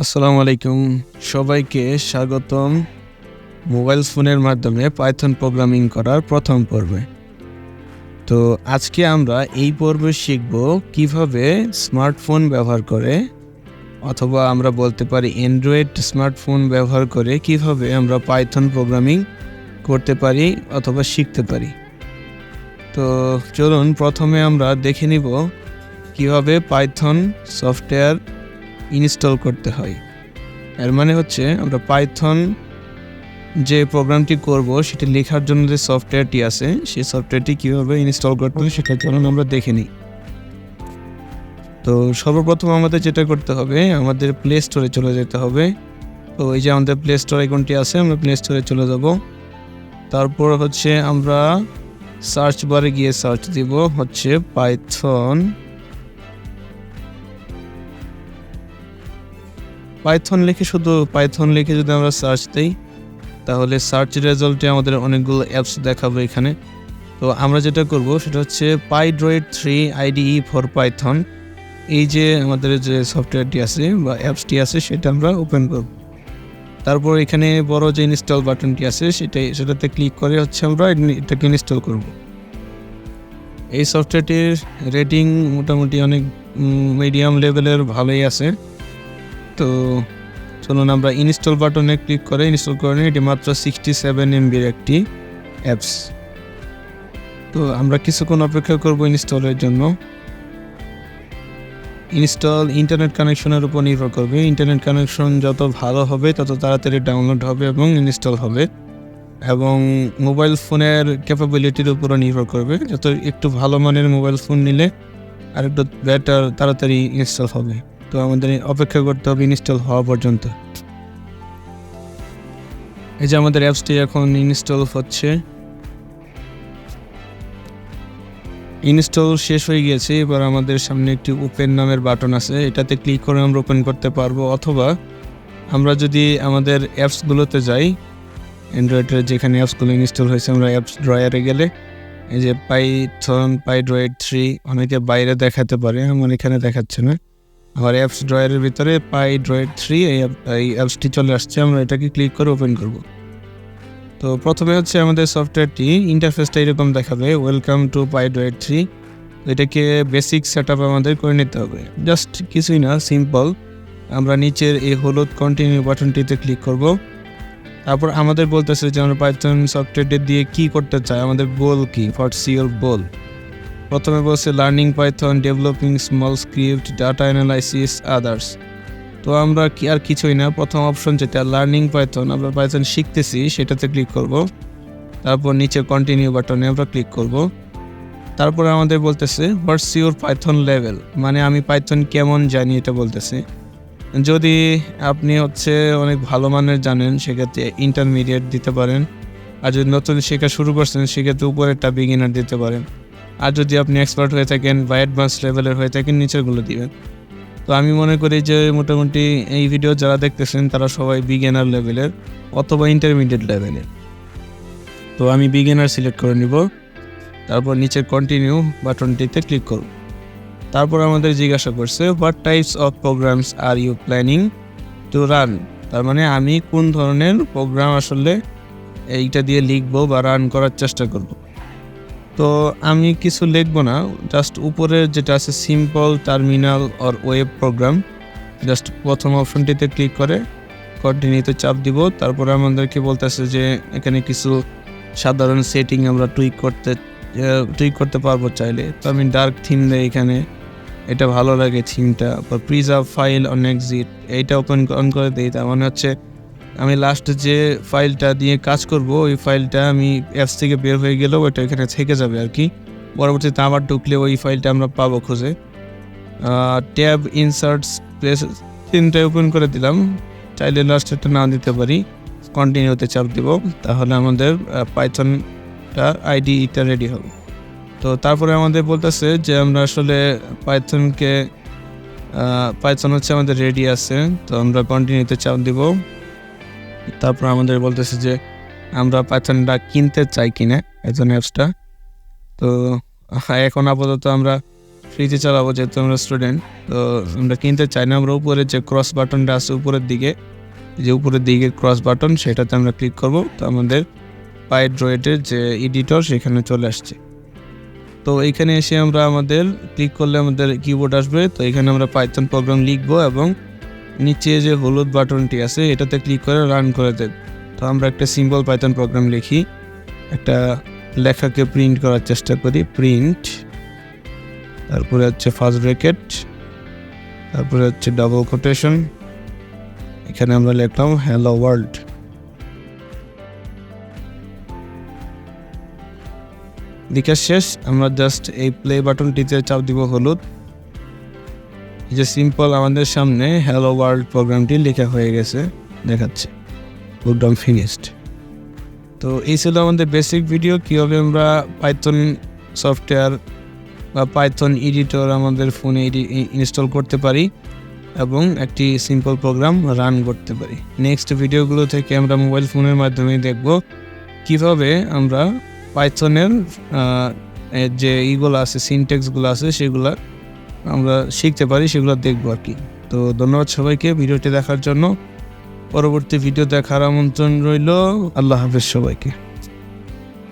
আসসালামু আলাইকুম, সবাইকে স্বাগতম মোবাইল ফোনের মাধ্যমে পাইথন প্রোগ্রামিং করার প্রথম পর্বে। তো আজকে আমরা এই পর্বে শিখব কিভাবে স্মার্টফোন ব্যবহার করে, অথবা আমরা বলতে পারি অ্যান্ড্রয়েড স্মার্টফোন ব্যবহার করে কিভাবে আমরা পাইথন প্রোগ্রামিং করতে পারি অথবা শিখতে পারি। তো চলুন প্রথমে আমরা দেখে নিব কিভাবে পাইথন সফটওয়্যার ইনস্টল করতে হয়। এর মানে হচ্ছে আমরা পাইথন যে প্রোগ্রামটি করব সেটি লেখার জন্য যে সফটওয়্যারটি আছে সেই সফটওয়্যারটি কীভাবে ইনস্টল করতে হয় সেটা চলুন আমরা দেখে নিই। তো সর্বপ্রথম আমাদের যেটা করতে হবে, আমাদের প্লে স্টোরে চলে যেতে হবে। তো এই যে আমাদের প্লে স্টোর আইকনটি আছে, আমরা প্লে স্টোরে চলে যাব। তারপর হচ্ছে আমরা সার্চ বারে গিয়ে সার্চ দিব হচ্ছে পাইথন লিখে, শুধু পাইথন লিখে যদি আমরা সার্চ দিই তাহলে সার্চ রেজাল্টে আমাদের অনেকগুলো অ্যাপস দেখাবে এখানে। তো আমরা যেটা করব সেটা হচ্ছে পাইড্রয়েড 3 IDE ফর পাইথন, এই যে আমাদের যে সফটওয়্যারটি আছে বা অ্যাপসটি আছে সেটা আমরা ওপেন করব। তারপর এখানে বড় যে ইনস্টল বাটনটি আছে সেটাতে ক্লিক করে হচ্ছে আমরা এটাকে ইনস্টল করব। এই সফটওয়্যারটির রেটিং মোটামুটি অনেক মিডিয়াম লেভেলের ভালোই আছে। তো চলুন আমরা ইনস্টল বাটনে ক্লিক করে ইনস্টল করে নিই। এটি মাত্র 67 MBর একটি অ্যাপস। তো আমরা কিছুক্ষণ অপেক্ষা করব ইনস্টলের জন্য। ইনস্টল ইন্টারনেট কানেকশনের উপর নির্ভর করবে। ইন্টারনেট কানেকশন যত ভালো হবে তত তাড়াতাড়ি ডাউনলোড হবে এবং ইনস্টল হবে, এবং মোবাইল ফোনের ক্যাপাবিলিটির উপরও নির্ভর করবে। যত একটু ভালো মানের মোবাইল ফোন নিলে আর একটু বেটার তাড়াতাড়ি ইনস্টল হবে। তো আমাদের অপেক্ষা করতে হবে ইনস্টল হওয়া পর্যন্ত। এই যে আমাদের অ্যাপসটি এখন ইনস্টল হচ্ছে। ইনস্টল শেষ হয়ে গিয়েছে। এবার আমাদের সামনে একটি ওপেন নামের বাটন আছে, এটাতে ক্লিক করে আমরা ওপেন করতে পারবো, অথবা আমরা যদি আমাদের অ্যাপসগুলোতে যাই, অ্যান্ড্রয়েডের যেখানে অ্যাপসগুলো ইনস্টল হয়েছে, আমরা অ্যাপস ড্রয়ারে গেলে এই যে পাইড্রয়েড 3 অনেকে বাইরে দেখাতে পারে, আমার এখানে দেখাচ্ছে না। আবার অ্যাপস ড্রয়ারের ভিতরে পাইড্রয়েড 3 এই অ্যাপসটি চলে আসছে। আমরা এটাকে ক্লিক করে ওপেন করব। তো প্রথমে হচ্ছে আমাদের সফটওয়্যারটি ইন্টারফেসটা এরকম দেখাবে, ওয়েলকাম টু পাইড্রয়েড 3। এটাকে বেসিক সেট আপ আমাদের করে নিতে হবে, জাস্ট কিছুই না, সিম্পল। আমরা নিচের এই হলুদ কন্টিনিউ বাটনটিতে ক্লিক করব। তারপর আমাদের বলতেছে যে আমরা পাইথন সফটওয়্যারটি দিয়ে কি করতে চাই, আমাদের গোল কি, হোয়াটস ইওর গোল। প্রথমে বলছে learning Python, developing small script, data analysis, others. তো আমরা আর কিছুই না, প্রথম অপশন যেটা লার্নিং পাইথন, আমরা পাইথন শিখতেছি সেটাতে ক্লিক করব। তারপর নিচে কন্টিনিউ বাটনে আমরা ক্লিক করব। তারপরে আমাদের বলতেছে হোয়াটস ইউর পাইথন লেভেল, মানে আমি পাইথন কেমন জানি এটা বলতেছে। যদি আপনি হচ্ছে অনেক ভালো মানের জানেন সেক্ষেত্রে ইন্টারমিডিয়েট দিতে পারেন, আর যদি নতুন শেখা শুরু করছেন সেক্ষেত্রে উপরেরটা বিগিনার দিতে পারেন, আর যদি আপনি এক্সপার্ট হয়ে থাকেন বা অ্যাডভান্স লেভেলের হয়ে থাকেন নিচেরগুলো দিবেন। তো আমি মনে করি যে মোটামুটি এই ভিডিও যারা দেখতেছেন তারা সবাই বিগিনার লেভেলের অথবা ইন্টারমিডিয়েট লেভেলের। তো আমি বিগিনার সিলেক্ট করে নিব। তারপর নিচের কন্টিনিউ বাটনটিতে ক্লিক করব। তারপর আমাদের জিজ্ঞাসা করছে what types of programs are you planning to run, তার মানে আমি কোন ধরনের প্রোগ্রাম আসলে এইটা দিয়ে লিখবো বা রান করার চেষ্টা করব। তো আমি কিছু লিখবো না, জাস্ট উপরের যেটা আছে simple terminal or web program, just প্রথম অপশনটিতে ক্লিক করে কন্টিনিউতে চাপ দিব। তারপরে আমাদেরকে বলতেছে যে এখানে কিছু সাধারণ সেটিং আমরা টুইক করতে পারবো চাইলে। তো আমি ডার্ক থিম দেই এখানে, এটা ভালো লাগে থিমটা। বা প্রিজার্ভ ফাইল অন এক্সিট, এইটা অন করে দিই। তার মানে হচ্ছে আমি লাস্ট যে ফাইলটা দিয়ে কাজ করব ওই ফাইলটা আমি অ্যাপস থেকে বের হয়ে গেলেও ওইটা এখানে থেকে যাবে আর কি। পরবর্তীতে আবার ঢুকলে ওই ফাইলটা আমরা পাবো খুঁজে। ট্যাব ইনসার্টস প্লেস, তিনটায় ওপেন করে দিলাম, চাইলে লাস্টেরটা না দিতে পারি। কন্টিনিউতে চাপ দিব, তাহলে আমাদের পাইথনটা আইডিটা রেডি হবে। তো তারপরে আমাদের বলতেছে যে আমরা আসলে পাইথন হচ্ছে আমাদের রেডি আছে। তো আমরা কন্টিনিউতে চাপ দিব। তারপর আমাদের বলতেছে যে আমরা পাইথনটা কিনতে চাই কিনা পাইথন অ্যাপসটা। তো এখন আপাতত আমরা ফ্রিতে চালাবো যেহেতু আমরা স্টুডেন্ট, তো আমরা কিনতে চাই না। আমরা উপরে যে ক্রস বাটনটা আছে উপরের দিকে ক্রস বাটন, সেটাতে আমরা ক্লিক করব। তো আমাদের পাইড্রয়েডের যে এডিটর সেখানে চলে আসছে। তো এইখানে এসে আমরা আমাদের ক্লিক করলে আমাদের কিবোর্ড আসবে। তো এখানে আমরা পাইথন প্রোগ্রাম লিখব এবং নিচে যে হলুদ বাটনটি আছে এটাতে ক্লিক করে রান করে দেব। তো আমরা একটা সিম্পল পাইথন প্রোগ্রাম লিখি, একটা লেখাকে প্রিন্ট করার চেষ্টা করি। প্রিন্ট, তারপরে হচ্ছে ফার্স্ট ব্র্যাকেট, তারপরে হচ্ছে ডাবল কোটেশন, এখানে আমরা লিখলাম হ্যালো ওয়ার্ল্ড। লেখা শেষ। আমরা জাস্ট এই প্লে বাটনটিতে চাপ দিব হলুদ। যে সিম্পল আমাদের সামনে হ্যালো ওয়ার্ল্ড প্রোগ্রামটি লেখা হয়ে গেছে, দেখাচ্ছে প্রোগ্রাম ফিনিশড। তো এই ছিল আমাদের বেসিক ভিডিও, কীভাবে আমরা পাইথন সফটওয়্যার বা পাইথন এডিটর আমাদের ফোনে ইনস্টল করতে পারি এবং একটি সিম্পল প্রোগ্রাম রান করতে পারি। নেক্সট ভিডিওগুলো থেকে আমরা মোবাইল ফোনের মাধ্যমে দেখব কিভাবে আমরা পাইথনের যে ইগুলো আছে, সিনট্যাক্সগুলো আছে, সেগুলো আমরা শিখতে পারি, সেগুলো দেখবো আর কি। তো ধন্যবাদ সবাইকে ভিডিওটি দেখার জন্য। পরবর্তী ভিডিও দেখার আমন্ত্রণ রইল। আল্লাহ হাফেজ সবাইকে।